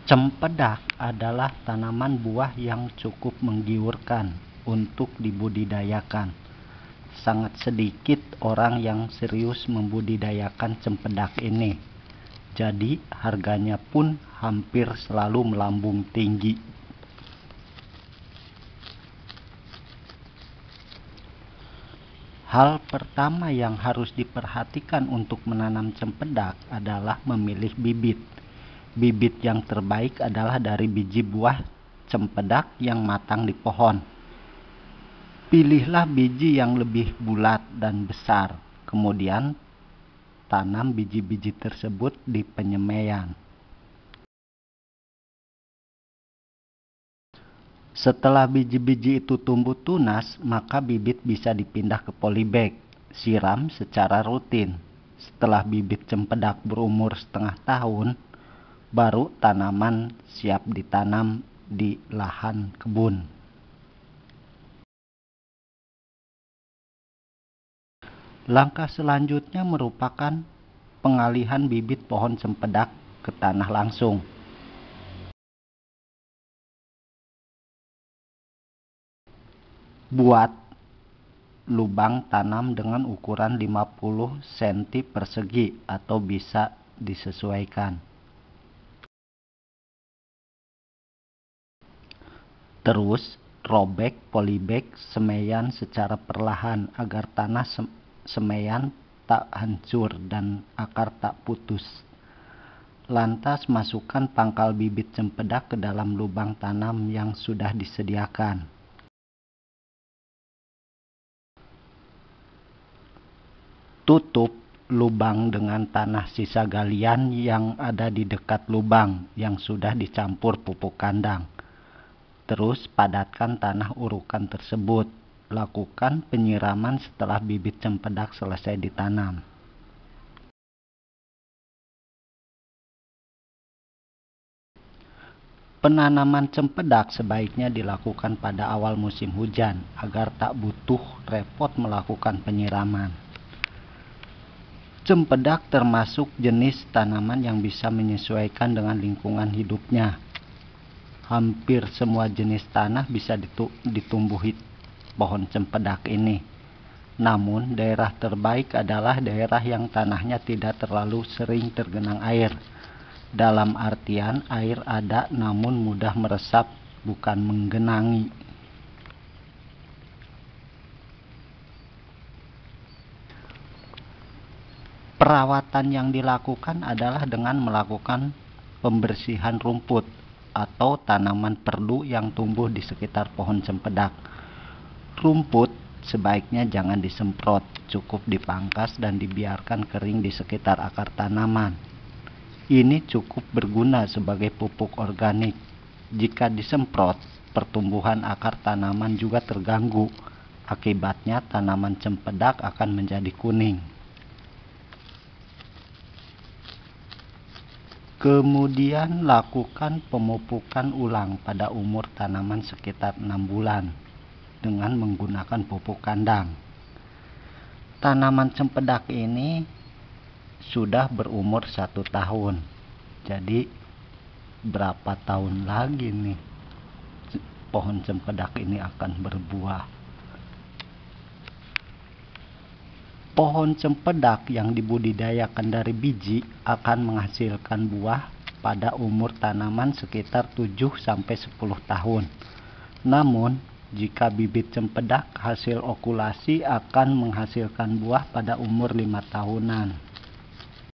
Cempedak adalah tanaman buah yang cukup menggiurkan untuk dibudidayakan. Sangat sedikit orang yang serius membudidayakan cempedak ini. Jadi harganya pun hampir selalu melambung tinggi. Hal pertama yang harus diperhatikan untuk menanam cempedak adalah memilih bibit. Bibit yang terbaik adalah dari biji buah cempedak yang matang di pohon. Pilihlah biji yang lebih bulat dan besar, kemudian tanam biji-biji tersebut di penyemaian. Setelah biji-biji itu tumbuh tunas, maka bibit bisa dipindah ke polybag. Siram secara rutin. Setelah bibit cempedak berumur setengah tahun, baru tanaman siap ditanam di lahan kebun. Langkah selanjutnya merupakan pengalihan bibit pohon cempedak ke tanah langsung. Buat lubang tanam dengan ukuran 50 cm persegi atau bisa disesuaikan. Terus robek polybag semaian secara perlahan agar tanah semaian tak hancur dan akar tak putus. Lantas masukkan pangkal bibit cempedak ke dalam lubang tanam yang sudah disediakan. Tutup lubang dengan tanah sisa galian yang ada di dekat lubang yang sudah dicampur pupuk kandang. Terus padatkan tanah urukan tersebut. Lakukan penyiraman setelah bibit cempedak selesai ditanam. Penanaman cempedak sebaiknya dilakukan pada awal musim hujan agar tak butuh repot melakukan penyiraman. Cempedak termasuk jenis tanaman yang bisa menyesuaikan dengan lingkungan hidupnya. Hampir semua jenis tanah bisa ditumbuhi pohon cempedak ini. Namun daerah terbaik adalah daerah yang tanahnya tidak terlalu sering tergenang air. Dalam artian air ada namun mudah meresap, bukan menggenangi. Perawatan yang dilakukan adalah dengan melakukan pembersihan rumput atau tanaman perdu yang tumbuh di sekitar pohon cempedak. Rumput sebaiknya jangan disemprot, cukup dipangkas dan dibiarkan kering di sekitar akar tanaman. Ini cukup berguna sebagai pupuk organik. Jika disemprot, pertumbuhan akar tanaman juga terganggu. Akibatnya tanaman cempedak akan menjadi kuning. Kemudian lakukan pemupukan ulang pada umur tanaman sekitar 6 bulan dengan menggunakan pupuk kandang. Tanaman cempedak ini sudah berumur 1 tahun. Jadi berapa tahun lagi nih pohon cempedak ini akan berbuah? Pohon cempedak yang dibudidayakan dari biji akan menghasilkan buah pada umur tanaman sekitar 7-10 tahun. Namun, jika bibit cempedak hasil okulasi akan menghasilkan buah pada umur 5 tahunan.